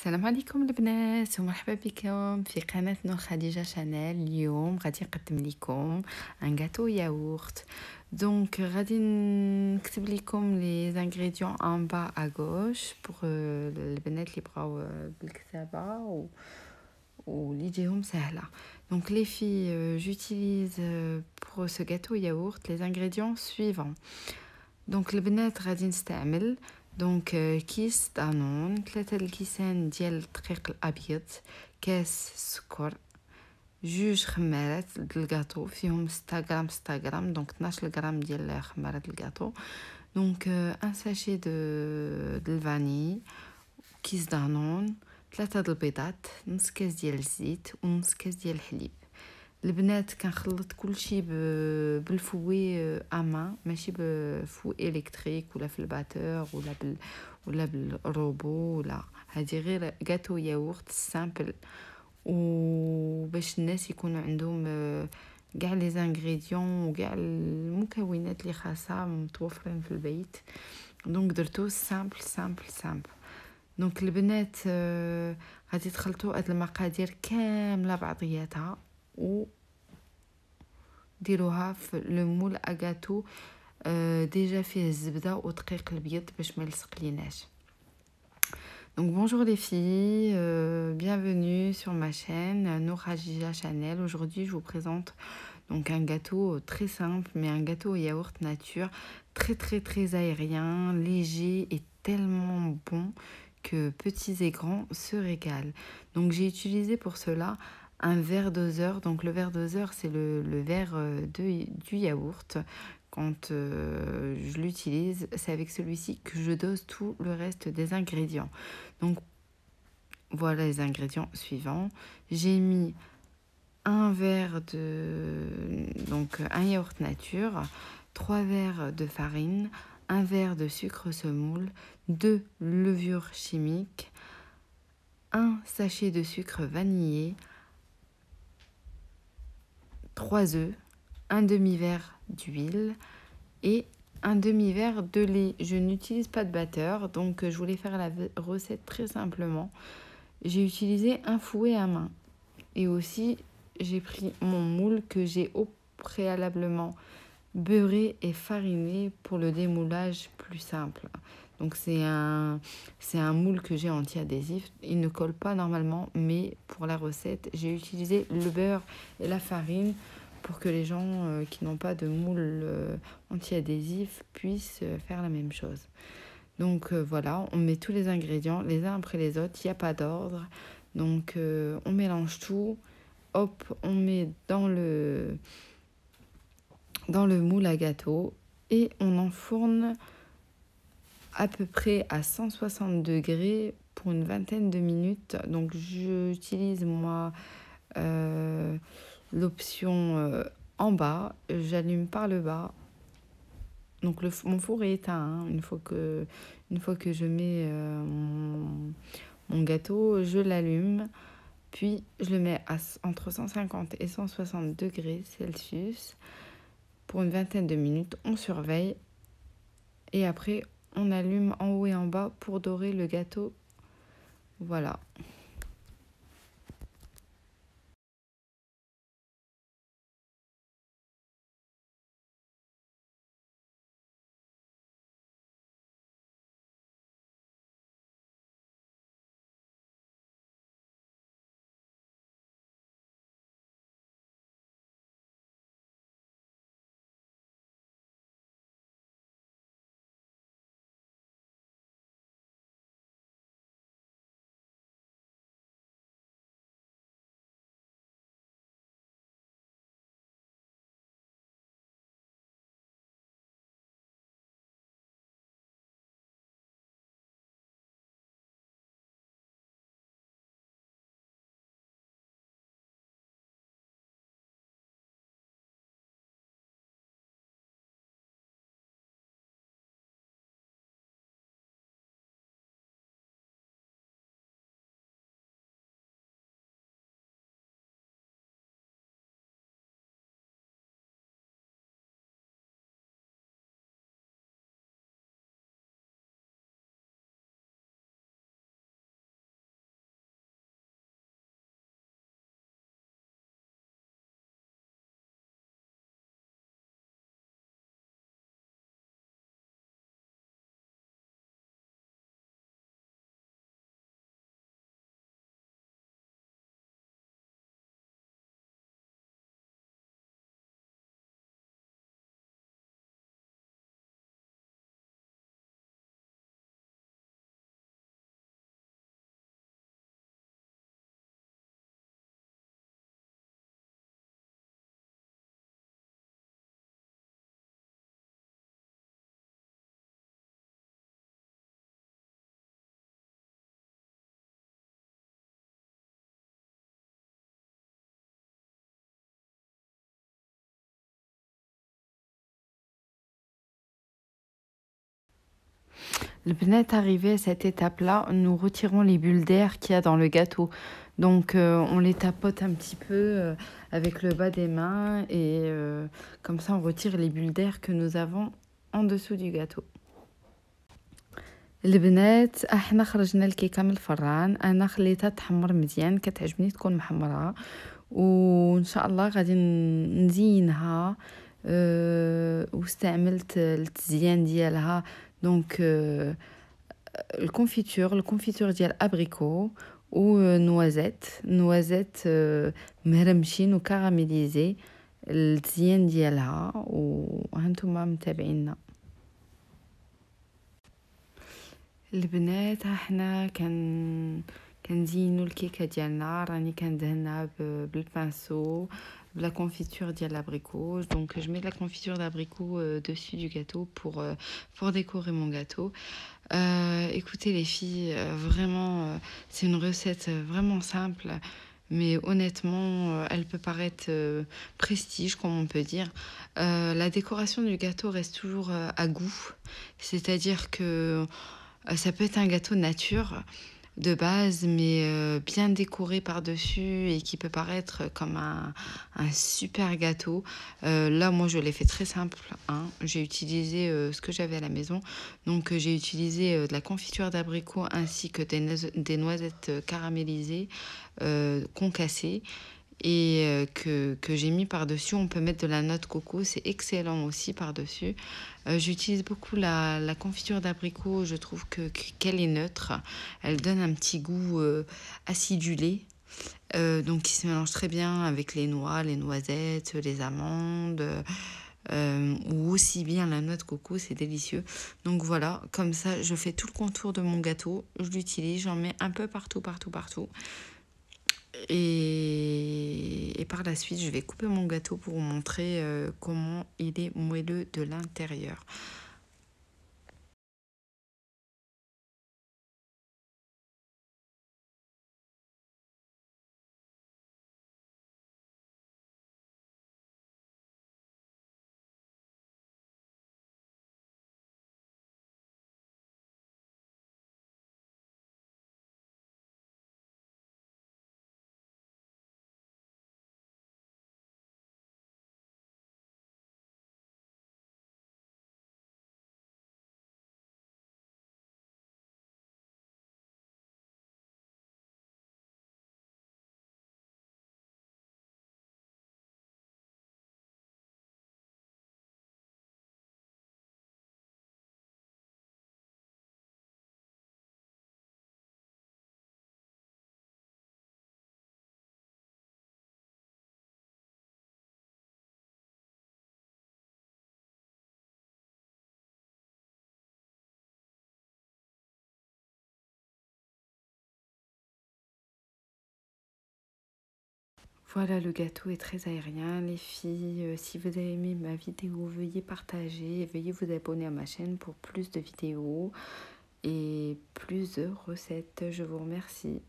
السلام عليكم البنات ومرحبا بكم في قناة نور خديجة شانيل. اليوم غادي نقدم لكم ان غاتو ياغورت. دونك غادي نكتب لكم لي زانغريديون ان با ا غوش بور البنات اللي بغاو بالكتابة واللي يجيهم سهلة. Donc les filles, j'utilise pour ce gâteau yaourt les ingrédients suivants. Donc البنات غادي نستعمل دونك كيس دانون 3 الكيسان ديال الدقيق الابيض، كاس سكر، جوج خمارات الكاطو فيهم 6 غرام 6 غرام، دونك 12 غرام ديال خمارات الكاطو. دونك ان ساشي دو الفاني، كيس دانون، 3 د البيضات، نص كاس ديال الزيت ونص كاس ديال الحليب. البنات كنخلط كلشي بالفوي اما ماشي بفوي الكتريك ولا في الباتور ولا بالروبو ولا هذه غير غاتو ياغورت سامبل، وباش الناس يكونوا عندهم كاع لي زانغريديون وكاع المكونات اللي خاصها متوفرين في البيت. دونك درتو سامبل سامبل سامبل. دونك البنات غادي تخلطوا هاد المقادير كامله بعضياتها و ديروها في لو مول اغاتو ديجا فيه الزبده ودقيق الابيض باش ما يلصق ليناش. Donc bonjour les filles, bienvenue sur ma chaîne Nour Khadija Channel. Aujourd'hui je vous présente donc un gâteau très simple mais un gâteau au yaourt nature, très très très aérien, léger et tellement bon que petits et grands se régalent. Donc j'ai utilisé pour cela un verre doseur. Donc le verre doseur c'est le verre du yaourt. Quand je l'utilise, c'est avec celui-ci que je dose tout le reste des ingrédients. Donc voilà les ingrédients suivants. J'ai mis un verre donc un yaourt nature, 3 verres de farine, un verre de sucre semoule, 2 levures chimiques, un sachet de sucre vanillé, 3 œufs, un demi-verre d'huile et un demi-verre de lait. Je n'utilise pas de batteur, donc je voulais faire la recette très simplement. J'ai utilisé un fouet à main et aussi j'ai pris mon moule que j'ai au préalablement beurré et fariné pour le démoulage plus simple. Donc c'est un moule que j'ai anti-adhésif, il ne colle pas normalement, mais pour la recette j'ai utilisé le beurre et la farine pour que les gens qui n'ont pas de moule anti-adhésif puissent faire la même chose. Donc voilà, on met tous les ingrédients les uns après les autres, il n'y a pas d'ordre. Donc on mélange tout, hop, on met dans le moule à gâteau et on enfourne à peu près à 160 degrés pour une vingtaine de minutes. Donc j'utilise moi l'option en bas, j'allume par le bas. Donc mon four est éteint, hein. Une fois que je mets mon gâteau, je l'allume, puis je le mets entre 150 et 160 degrés Celsius pour une vingtaine de minutes. On surveille et après on allume en haut et en bas pour dorer le gâteau. Voilà. Le bennet arrivé à cette étape-là, nous retirons les bulles d'air qu'il y a dans le gâteau. Donc on les tapote un petit peu avec le bas des mains et comme ça on retire les bulles d'air que nous avons en dessous du gâteau. البنات احنا خرجنا الكيكه من الفران، انا خليتها تحمر مزيان، كتعجبني تكون محمره، وان شاء الله غادي نزينها. واستعملت التزيان ديالها دونك الكونفيتور ديال ابريكو نوازيت مهرمشين وكاراميليزي التزيان ديالها، وهانتوما متابعينا. البنات احنا كنزينوا الكيكه ديالنا، راني كندهنها بالبانسو بلا confiture ديال l'abricot. Donc je mets de la confiture d'abricot dessus du gâteau pour décorer mon gâteau. Écoutez les filles, vraiment c'est une recette vraiment simple, mais honnêtement elle peut paraître prestige comme on peut dire. La décoration du gâteau reste toujours à goût, c'est-à-dire que ça peut être un gâteau nature de base, mais bien décoré par-dessus et qui peut paraître comme un super gâteau. Là, moi, je l'ai fait très simple, hein. J'ai utilisé ce que j'avais à la maison. Donc, j'ai utilisé de la confiture d'abricot ainsi que des noisettes caramélisées concassées et que j'ai mis par-dessus. On peut mettre de la noix de coco, c'est excellent aussi par-dessus. J'utilise beaucoup la confiture d'abricot, je trouve qu'elle est neutre. Elle donne un petit goût acidulé, donc qui se mélange très bien avec les noix, les noisettes, les amandes, ou aussi bien la noix de coco, c'est délicieux. Donc voilà, comme ça je fais tout le contour de mon gâteau, je l'utilise, j'en mets un peu partout. Et par la suite, je vais couper mon gâteau pour vous montrer comment il est moelleux de l'intérieur. Voilà, le gâteau est très aérien. Les filles, si vous avez aimé ma vidéo, veuillez partager, veuillez vous abonner à ma chaîne pour plus de vidéos et plus de recettes. Je vous remercie.